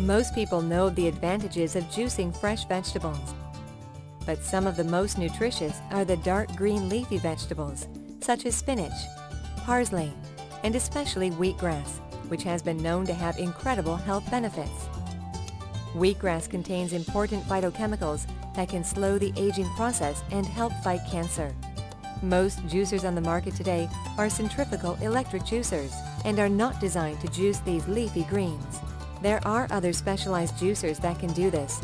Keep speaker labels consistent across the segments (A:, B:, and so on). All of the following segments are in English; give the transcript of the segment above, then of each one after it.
A: Most people know the advantages of juicing fresh vegetables, but some of the most nutritious are the dark green leafy vegetables, such as spinach, parsley, and especially wheatgrass, which has been known to have incredible health benefits. Wheatgrass contains important phytochemicals that can slow the aging process and help fight cancer. Most juicers on the market today are centrifugal electric juicers and are not designed to juice these leafy greens. There are other specialized juicers that can do this,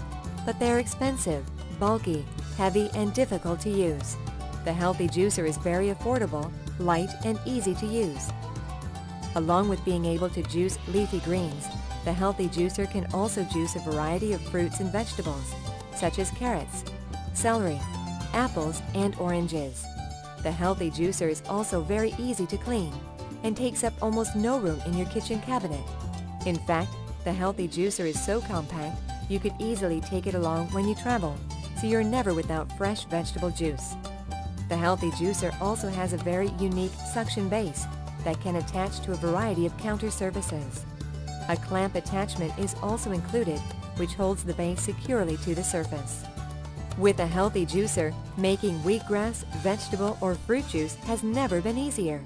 A: but they're expensive, bulky, heavy, and difficult to use. The Healthy Juicer is very affordable, light, and easy to use. Along with being able to juice leafy greens, the Healthy Juicer can also juice a variety of fruits and vegetables, such as carrots, celery, apples, and oranges. The Healthy Juicer is also very easy to clean and takes up almost no room in your kitchen cabinet. In fact, the Healthy Juicer is so compact, you could easily take it along when you travel, so you're never without fresh vegetable juice. The Healthy Juicer also has a very unique suction base that can attach to a variety of counter surfaces. A clamp attachment is also included, which holds the base securely to the surface. With a Healthy Juicer, making wheatgrass, vegetable, or fruit juice has never been easier.